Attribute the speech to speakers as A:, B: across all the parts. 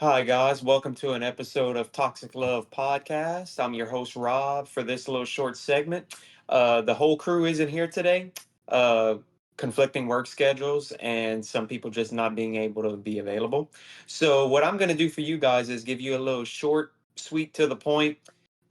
A: Hi, guys. Welcome to an episode of Toxic Love Podcast. I'm your host, Rob, for this little short segment. The whole crew isn't here today. Uh, Conflicting work schedules and some people just not being able to be available. So, what I'm going to do for you guys is give you a little short, sweet, to the point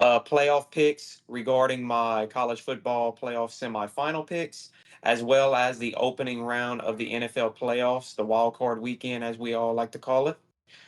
A: playoff picks regarding my college football playoff semifinal picks, as well as the opening round of the NFL playoffs, the wild card weekend, as we all like to call it.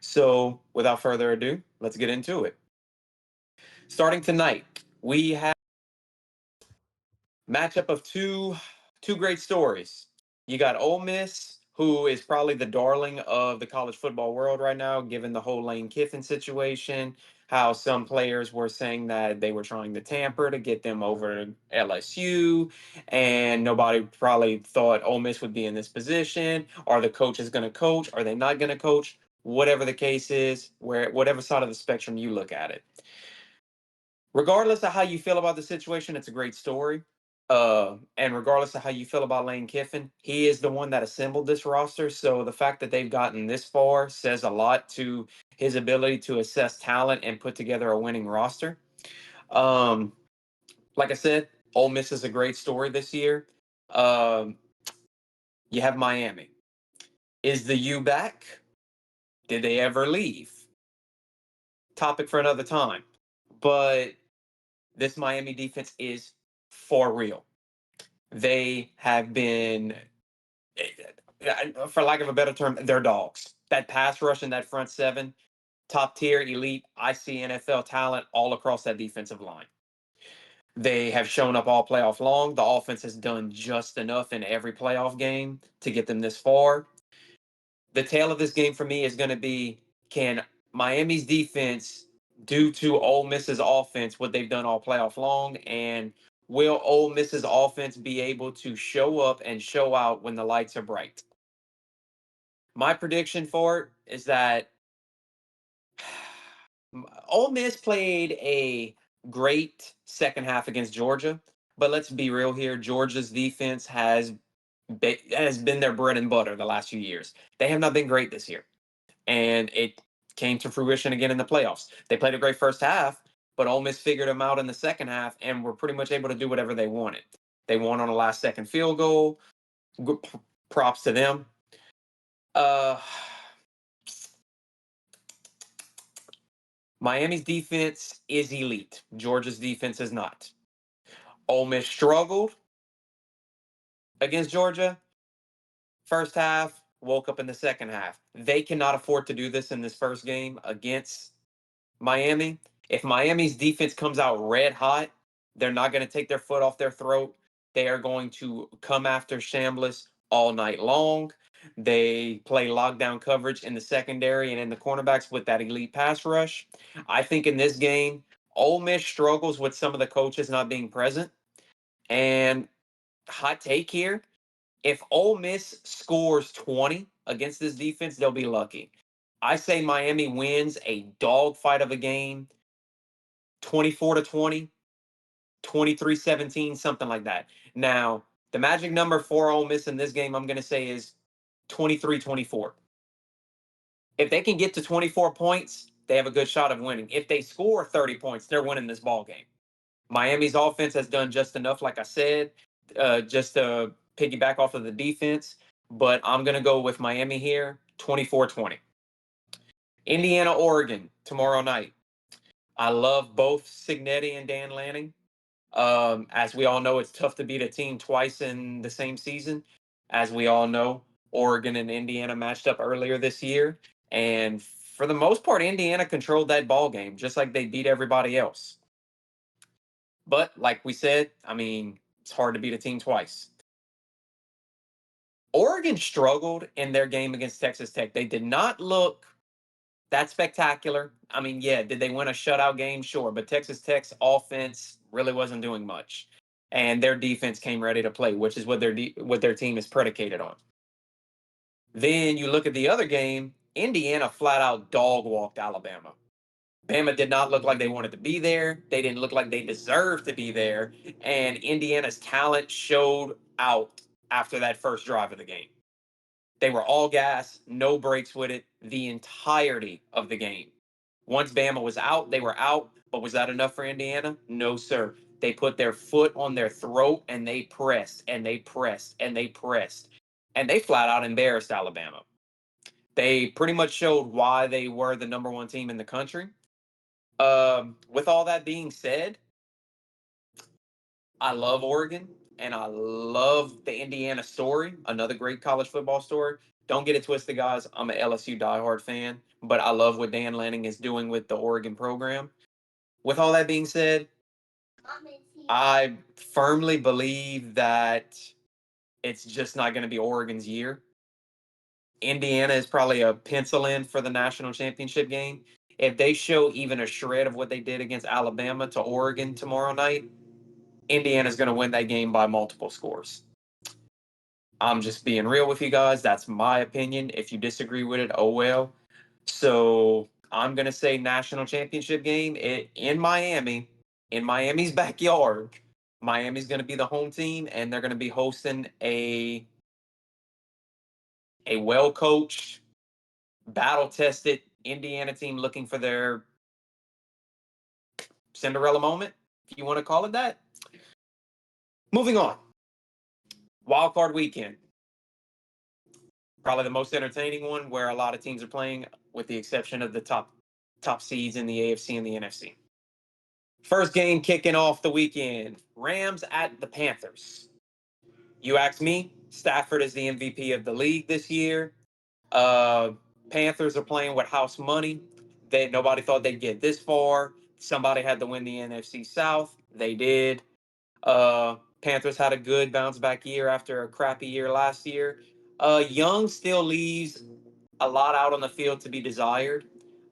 A: So, without further ado, let's get into it. Starting tonight, we have matchup of two great stories. You got Ole Miss, who is probably the darling of the college football world right now, given the whole Lane Kiffin situation. How some players were saying that they were trying to tamper to get them over to LSU, and nobody probably thought Ole Miss would be in this position. Are the coaches going to coach? Are they not going to coach? Whatever the case is, whatever side of the spectrum you look at it. Regardless of how you feel about the situation, it's a great story. And regardless of how you feel about Lane Kiffin, he is the one that assembled this roster. So the fact that they've gotten this far says a lot to his ability to assess talent and put together a winning roster. Um, like I said, Ole Miss is a great story this year. Um, you have Miami. Is the U back? Did they ever leave? Topic for another time. But this Miami defense is for real. They have been, for lack of a better term, they're dogs. That pass rush and that front seven, top tier, elite. I see NFL talent all across that defensive line. They have shown up all playoff long. The offense has done just enough in every playoff game to get them this far. The tail of this game for me is going to be, can Miami's defense do to Ole Miss's offense what they've done all playoff long? And will Ole Miss's offense be able to show up and show out when the lights are bright? My prediction for it is that Ole Miss played a great second half against Georgia, but let's be real here. Georgia's defense has been their bread and butter the last few years. They have not been great this year, and it came to fruition again in the playoffs. They played a great first half, but Ole Miss figured them out in the second half and were pretty much able to do whatever they wanted. They won on a last second field goal. Props to them. Uh, Miami's defense is elite. Georgia's defense is not. Ole Miss struggled against Georgia. First half, woke up in the second half. They cannot afford to do this in this first game against Miami. If Miami's defense comes out red hot, they're not going to take their foot off their throat. They are going to come after Chambliss all night long. They play lockdown coverage in the secondary and in the cornerbacks with that elite pass rush. I think in this game, Ole Miss struggles with some of the coaches not being present. And hot take here, if Ole Miss scores 20 against this defense, they'll be lucky. I say Miami wins a dogfight of a game, 24 to 20, 23-17, something like that. Now, the magic number for Ole Miss in this game, I'm going to say, is 23-24. If they can get to 24 points, they have a good shot of winning. If they score 30 points, they're winning this ball game. Miami's offense has done just enough, like I said, just to piggyback off of the defense. But I'm going to go with Miami here, 24-20. Indiana, Oregon, tomorrow night. I love both Signetti and Dan Lanning. As we all know, it's tough to beat a team twice in the same season. As we all know, Oregon and Indiana matched up earlier this year, and for the most part, Indiana controlled that ball game, just like they beat everybody else. But like we said, I mean, it's hard to beat a team twice. Oregon struggled in their game against Texas Tech. They did not look that spectacular. I mean, yeah, did they win a shutout game? Sure, but Texas Tech's offense really wasn't doing much, and their defense came ready to play, which is what what their team is predicated on. Then you look at the other game. Indiana flat out dog walked Alabama. Bama did not look like they wanted to be there. They didn't look like they deserved to be there, and Indiana's talent showed out after that first drive of the game. They were all gas, no brakes with it the entirety of the game. Once Bama was out, they were out. But was that enough for Indiana? No, sir. They put their foot on their throat and they pressed and they pressed and they pressed. And they flat out embarrassed Alabama. They pretty much showed why they were the number one team in the country. With all that being said, I love Oregon and I love the Indiana story. Another great college football story. Don't get it twisted, guys. I'm an LSU diehard fan, but I love what Dan Lanning is doing with the Oregon program. With all that being said, I firmly believe that it's just not going to be Oregon's year. Indiana is probably a pencil in for the national championship game. If they show even a shred of what they did against Alabama to Oregon tomorrow night, Indiana's going to win that game by multiple scores. I'm just being real with you guys. That's my opinion. If you disagree with it, oh well. So I'm going to say national championship game in Miami, in Miami's backyard. Miami's going to be the home team, and they're going to be hosting a well coached, battle tested Indiana team looking for their Cinderella moment, if you want to call it that. Moving on. Wild card weekend. Probably the most entertaining one where a lot of teams are playing, with the exception of the top seeds in the AFC and the NFC. First game kicking off the weekend. Rams at the Panthers. You ask me, Stafford is the MVP of the league this year. Uh, Panthers are playing with house money. Nobody thought they'd get this far. Somebody had to win the NFC South. They did. Panthers had a good bounce back year after a crappy year last year. Young still leaves a lot out on the field to be desired.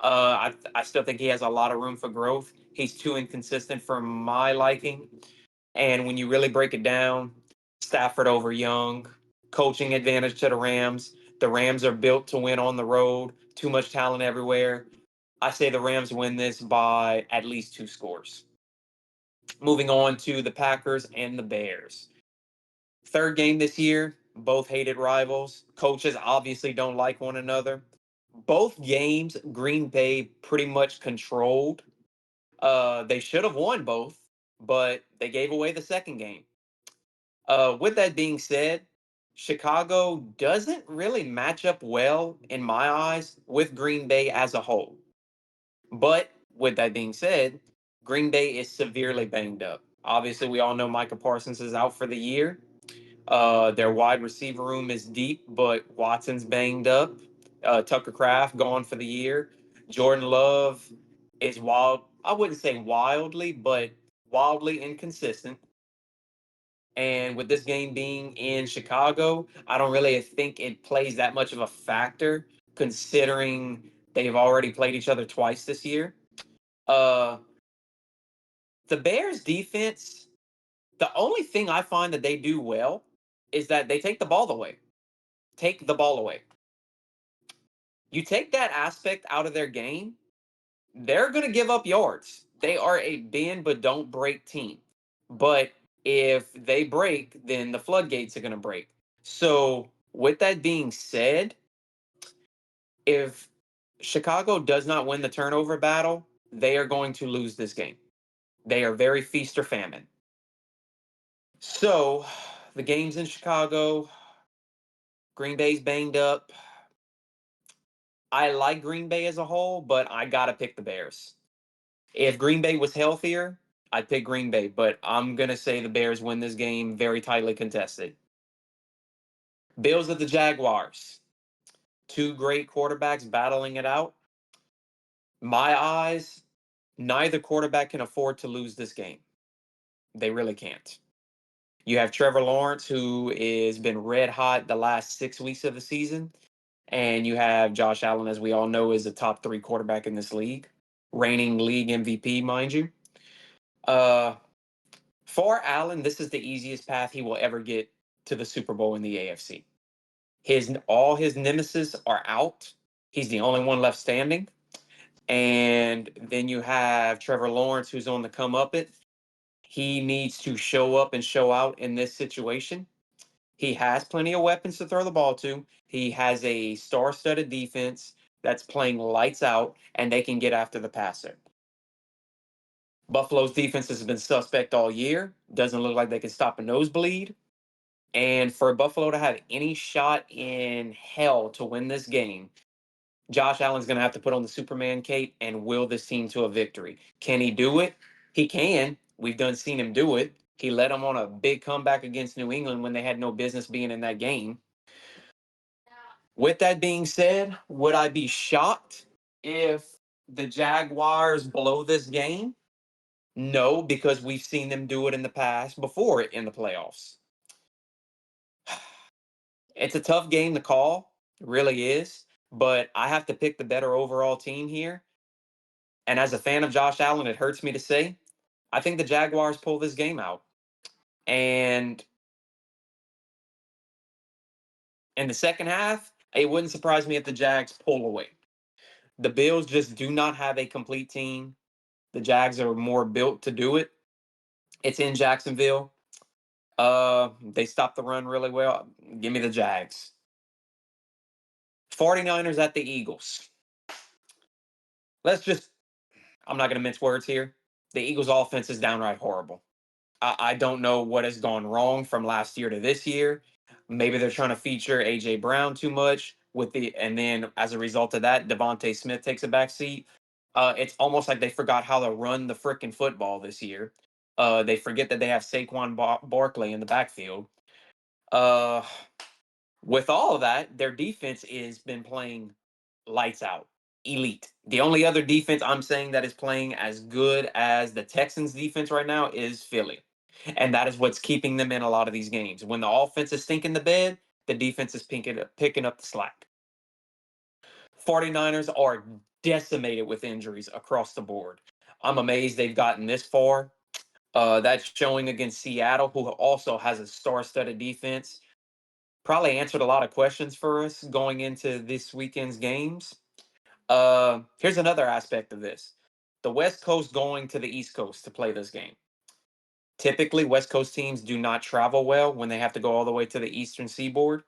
A: I still think he has a lot of room for growth. He's too inconsistent for my liking. And when you really break it down, Stafford over Young, coaching advantage to the Rams. The Rams are built to win on the road. Too much talent everywhere. I say the Rams win this by at least 2 scores. Moving on to the Packers and the Bears. Third game this year, both hated rivals. Coaches obviously don't like one another. Both games, Green Bay pretty much controlled. They should have won both, but they gave away the second game. With that being said, Chicago doesn't really match up well, in my eyes, with Green Bay as a whole. But with that being said, Green Bay is severely banged up. Obviously, we all know Micah Parsons is out for the year. Their wide receiver room is deep, but Watson's banged up. Tucker Kraft gone for the year. Jordan Love is wild. I wouldn't say wildly, but wildly inconsistent. And with this game being in Chicago, I don't really think it plays that much of a factor, considering they've already played each other twice this year. Uh, the Bears defense, the only thing I find that they do well is that they take the ball away. Take the ball away. You take that aspect out of their game, they're going to give up yards. They are a bend but don't break team. But if they break, then the floodgates are going to break. So, with that being said, if Chicago does not win the turnover battle, they are going to lose this game. They are very feast or famine. So, the game's in Chicago. Green Bay's banged up. I like Green Bay as a whole, but I got to pick the Bears. If Green Bay was healthier, I'd pick Green Bay, but I'm going to say the Bears win this game very tightly contested. Bills at the Jaguars. Two great quarterbacks battling it out. My eyes, neither quarterback can afford to lose this game. They really can't. You have Trevor Lawrence, who has been red hot the last 6 weeks of the season. And you have Josh Allen, as we all know, is a top 3 quarterback in this league, reigning league MVP, mind you. Uh, for Allen, this is the easiest path he will ever get to the Super Bowl in the AFC. All his nemesis are out. He's the only one left standing. And then you have Trevor Lawrence, who's on the come up it. He needs to show up and show out in this situation. He has plenty of weapons to throw the ball to. He has a star-studded defense that's playing lights out, and they can get after the passer. Buffalo's defense has been suspect all year. Doesn't look like they can stop a nosebleed. And for Buffalo to have any shot in hell to win this game, Josh Allen's going to have to put on the Superman cape and will this team to a victory. Can he do it? He can. We've done seen him do it. He led them on a big comeback against New England when they had no business being in that game. With that being said, would I be shocked if the Jaguars blow this game? No, because we've seen them do it in the past before in the playoffs. It's a tough game to call, it really is, but I have to pick the better overall team here. And as a fan of Josh Allen, it hurts me to say, I think the Jaguars pull this game out. And in the second half, it wouldn't surprise me if the Jags pull away. The Bills just do not have a complete team. The Jags are more built to do it. It's in Jacksonville. They stopped the run really well. Give me the Jags. 49ers at the Eagles. Let's just, I'm not going to mince words here. The Eagles' offense is downright horrible. I don't know what has gone wrong from last year to this year. Maybe they're trying to feature AJ Brown too much and then as a result of that, Devontae Smith takes a back seat. It's almost like they forgot how to run the freaking football this year. They forget that they have Saquon Barkley in the backfield. Uh, with all of that, their defense has been playing lights out, elite. The only other defense I'm saying that is playing as good as the Texans defense right now is Philly. And that is what's keeping them in a lot of these games. When the offense is stinking the bed, the defense is picking up the slack. 49ers are decimated with injuries across the board. I'm amazed they've gotten this far. That's showing against Seattle, who also has a star-studded defense. Probably answered a lot of questions for us going into this weekend's games. Here's another aspect of this. The West Coast going to the East Coast to play this game. Typically, West Coast teams do not travel well when they have to go all the way to the Eastern Seaboard.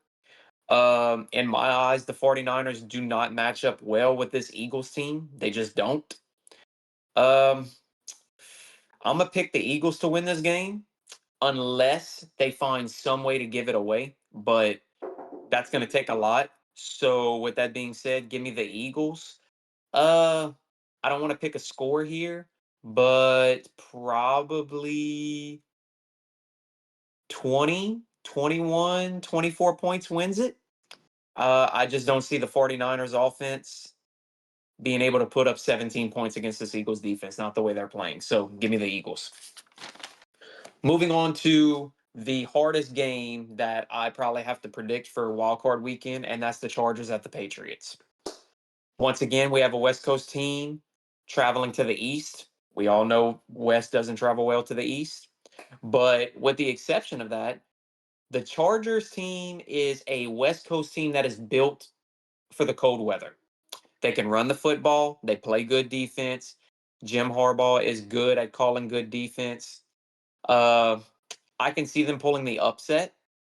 A: In my eyes, the 49ers do not match up well with this Eagles team. They just don't. Um, I'm going to pick the Eagles to win this game unless they find some way to give it away. But that's going to take a lot. So, with that being said, give me the Eagles. Uh, I don't want to pick a score here, but probably 20, 21, 24 points wins it. I just don't see the 49ers offense being able to put up 17 points against this Eagles defense, not the way they're playing. So give me the Eagles. Moving on to the hardest game that I probably have to predict for wildcard weekend, and that's the Chargers at the Patriots. Once again, we have a West Coast team traveling to the East. We all know West doesn't travel well to the East. But with the exception of that, the Chargers team is a West Coast team that is built for the cold weather. They can run the football, they play good defense. Jim Harbaugh is good at calling good defense. Uh, I can see them pulling the upset,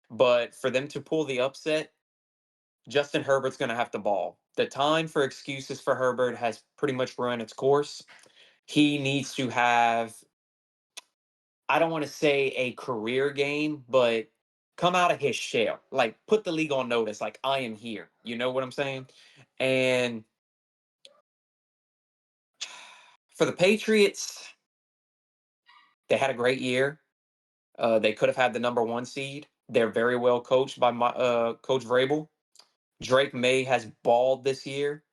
A: but for them to pull the upset, Justin Herbert's going to have to ball. The time for excuses for Herbert has pretty much run its course. He needs to have, I don't want to say a career game, but come out of his shell. Like, put the league on notice. Like, I am here. You know what I'm saying? And for the Patriots, they had a great year. They could have had the number one seed. They're very well coached by Coach Vrabel. Drake May has balled this year.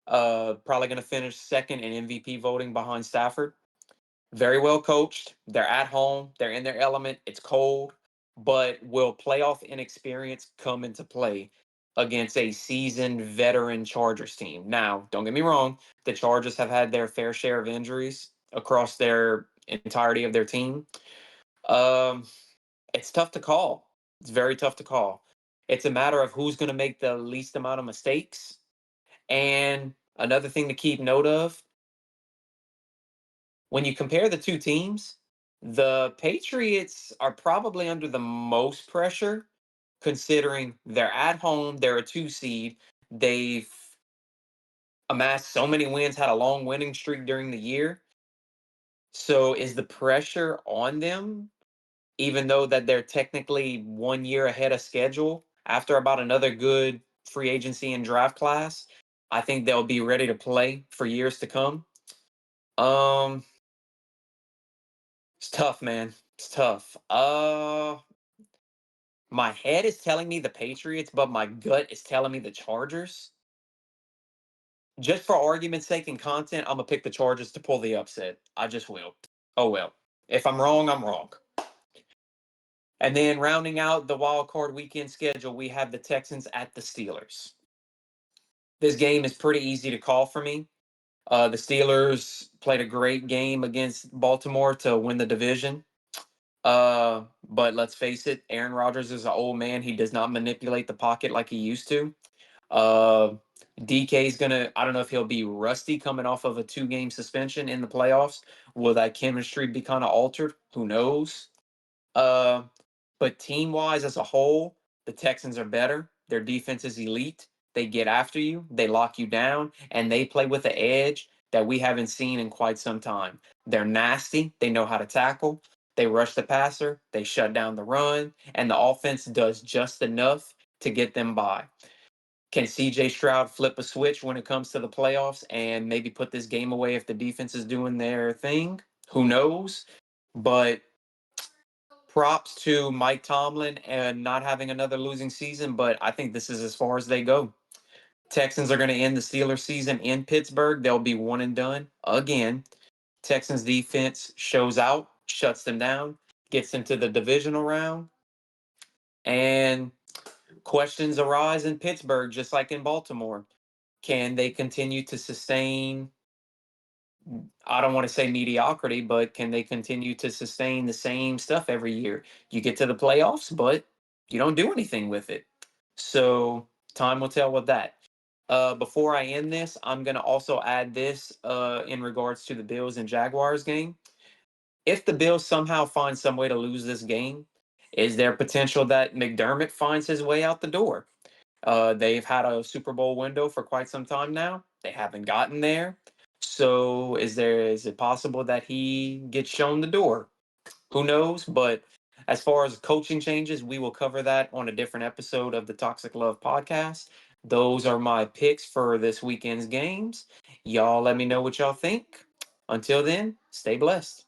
A: Probably going to finish second in MVP voting behind Stafford. Very well coached. They're at home. They're in their element. It's cold. But will playoff inexperience come into play against a seasoned veteran Chargers team? Now, don't get me wrong. The Chargers have had their fair share of injuries across their entirety of their team. Um, it's tough to call. It's very tough to call. It's a matter of who's going to make the least amount of mistakes. And another thing to keep note of, when you compare the two teams, the Patriots are probably under the most pressure considering they're at home, they're a 2 seed. They've amassed so many wins, had a long winning streak during the year. So is the pressure on them, even though that they're technically 1 year ahead of schedule after about another good free agency and draft class? I think they'll be ready to play for years to come. Um, it's tough, man. It's tough. My head is telling me the Patriots, but my gut is telling me the Chargers. Just for argument's sake and content, I'm gonna pick the Chargers to pull the upset. I just will. Oh well. If I'm wrong, I'm wrong. And then rounding out the wild card weekend schedule, we have the Texans at the Steelers. This game is pretty easy to call for me. The Steelers played a great game against Baltimore to win the division. But let's face it, Aaron Rodgers is an old man. He does not manipulate the pocket like he used to. Uh, DK's gonna. I don't know if he'll be rusty coming off of a 2-game suspension in the playoffs. Will that chemistry be kind of altered? Who knows? Uh, but team wise as a whole, the Texans are better. Their defense is elite. They get after you, they lock you down, and they play with the edge that we haven't seen in quite some time. They're nasty. They know how to tackle. They rush the passer. They shut down the run, and the offense does just enough to get them by. Can CJ Stroud flip a switch when it comes to the playoffs and maybe put this game away if the defense is doing their thing? Who knows? But props to Mike Tomlin and not having another losing season, but I think this is as far as they go. Texans are going to end the Steelers season in Pittsburgh. They'll be one and done again. Texans defense shows out, shuts them down, gets into the divisional round, and questions arise in Pittsburgh, just like in Baltimore. Can they continue to sustain, I don't want to say mediocrity, but can they continue to sustain the same stuff every year? You get to the playoffs, but you don't do anything with it. So time will tell with that. Before I end this, I'm going to also add this in regards to the Bills and Jaguars game. If the Bills somehow find some way to lose this game, is there potential that McDermott finds his way out the door? They've had a Super Bowl window for quite some time now. They haven't gotten there. So is it possible that he gets shown the door? Who knows? But as far as coaching changes, we will cover that on a different episode of the Toxic Love podcast. Those are my picks for this weekend's games. Y'all let me know what y'all think. Until then, stay blessed.